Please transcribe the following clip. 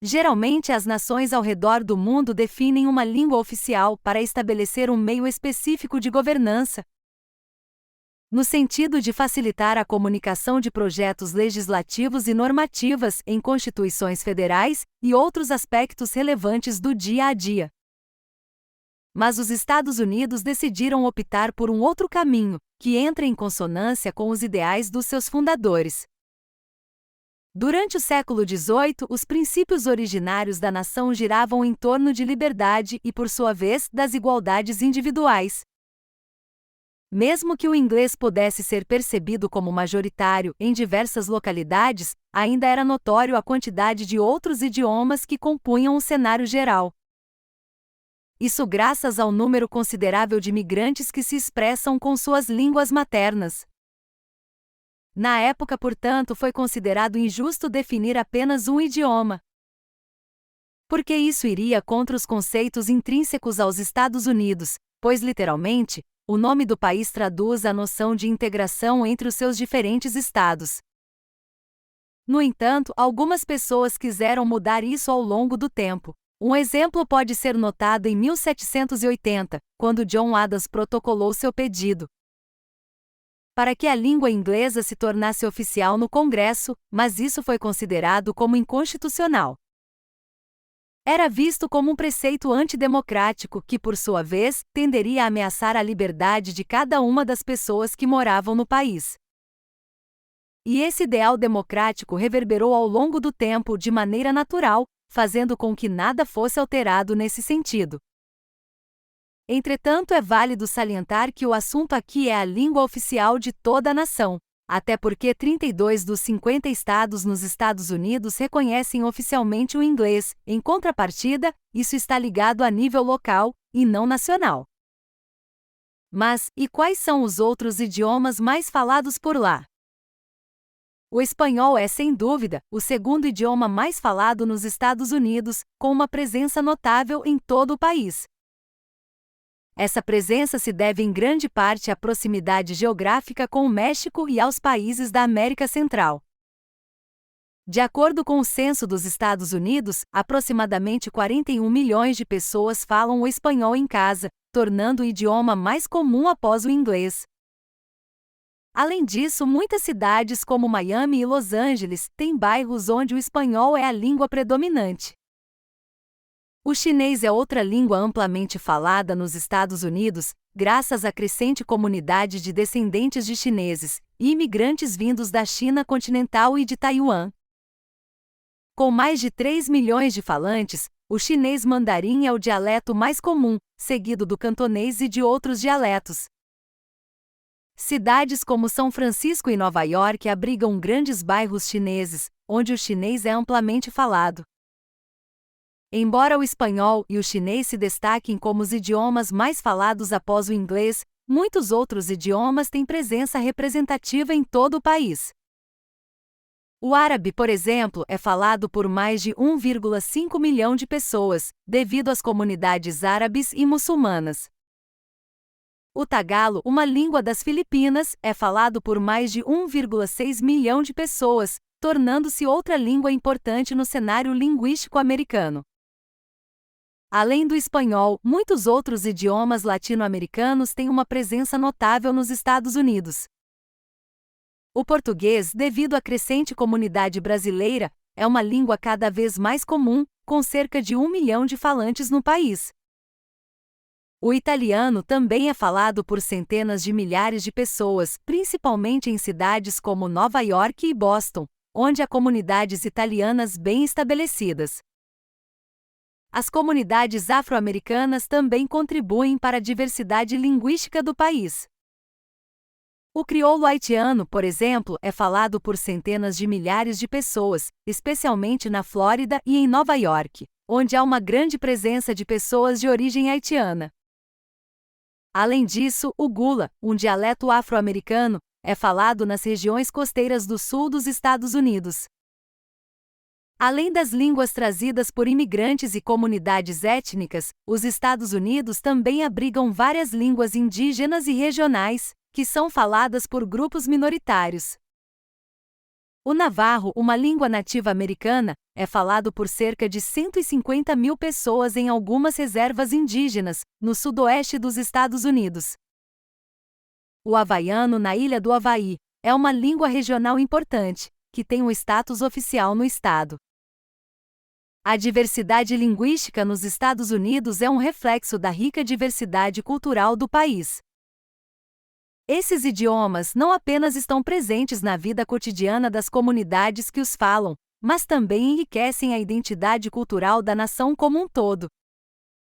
Geralmente, as nações ao redor do mundo definem uma língua oficial para estabelecer um meio específico de governança, no sentido de facilitar a comunicação de projetos legislativos e normativas em constituições federais e outros aspectos relevantes do dia a dia. Mas os Estados Unidos decidiram optar por um outro caminho, que entra em consonância com os ideais dos seus fundadores. Durante o século XVIII, os princípios originários da nação giravam em torno de liberdade e, por sua vez, das igualdades individuais. Mesmo que o inglês pudesse ser percebido como majoritário em diversas localidades, ainda era notório a quantidade de outros idiomas que compunham o cenário geral. Isso graças ao número considerável de imigrantes que se expressam com suas línguas maternas. Na época, portanto, foi considerado injusto definir apenas um idioma, porque isso iria contra os conceitos intrínsecos aos Estados Unidos, pois, literalmente, o nome do país traduz a noção de integração entre os seus diferentes estados. No entanto, algumas pessoas quiseram mudar isso ao longo do tempo. Um exemplo pode ser notado em 1780, quando John Adams protocolou seu pedido para que a língua inglesa se tornasse oficial no Congresso, mas isso foi considerado como inconstitucional. Era visto como um preceito antidemocrático que, por sua vez, tenderia a ameaçar a liberdade de cada uma das pessoas que moravam no país. E esse ideal democrático reverberou ao longo do tempo de maneira natural, fazendo com que nada fosse alterado nesse sentido. Entretanto, é válido salientar que o assunto aqui é a língua oficial de toda a nação, até porque 32 dos 50 estados nos Estados Unidos reconhecem oficialmente o inglês. Em contrapartida, isso está ligado a nível local, e não nacional. Mas, e quais são os outros idiomas mais falados por lá? O espanhol é, sem dúvida, o segundo idioma mais falado nos Estados Unidos, com uma presença notável em todo o país. Essa presença se deve em grande parte à proximidade geográfica com o México e aos países da América Central. De acordo com o censo dos Estados Unidos, aproximadamente 41 milhões de pessoas falam o espanhol em casa, tornando o idioma mais comum após o inglês. Além disso, muitas cidades como Miami e Los Angeles têm bairros onde o espanhol é a língua predominante. O chinês é outra língua amplamente falada nos Estados Unidos, graças à crescente comunidade de descendentes de chineses e imigrantes vindos da China continental e de Taiwan. Com mais de 3 milhões de falantes, o chinês mandarim é o dialeto mais comum, seguido do cantonês e de outros dialetos. Cidades como São Francisco e Nova York abrigam grandes bairros chineses, onde o chinês é amplamente falado. Embora o espanhol e o chinês se destaquem como os idiomas mais falados após o inglês, muitos outros idiomas têm presença representativa em todo o país. O árabe, por exemplo, é falado por mais de 1,5 milhão de pessoas, devido às comunidades árabes e muçulmanas. O tagalo, uma língua das Filipinas, é falado por mais de 1,6 milhão de pessoas, tornando-se outra língua importante no cenário linguístico americano. Além do espanhol, muitos outros idiomas latino-americanos têm uma presença notável nos Estados Unidos. O português, devido à crescente comunidade brasileira, é uma língua cada vez mais comum, com cerca de 1 milhão de falantes no país. O italiano também é falado por centenas de milhares de pessoas, principalmente em cidades como Nova York e Boston, onde há comunidades italianas bem estabelecidas. As comunidades afro-americanas também contribuem para a diversidade linguística do país. O crioulo haitiano, por exemplo, é falado por centenas de milhares de pessoas, especialmente na Flórida e em Nova York, onde há uma grande presença de pessoas de origem haitiana. Além disso, o gula, um dialeto afro-americano, é falado nas regiões costeiras do sul dos Estados Unidos. Além das línguas trazidas por imigrantes e comunidades étnicas, os Estados Unidos também abrigam várias línguas indígenas e regionais, que são faladas por grupos minoritários. O navarro, uma língua nativa americana, é falado por cerca de 150 mil pessoas em algumas reservas indígenas, no sudoeste dos Estados Unidos. O havaiano na Ilha do Havaí é uma língua regional importante, que tem um status oficial no estado. A diversidade linguística nos Estados Unidos é um reflexo da rica diversidade cultural do país. Esses idiomas não apenas estão presentes na vida cotidiana das comunidades que os falam, mas também enriquecem a identidade cultural da nação como um todo.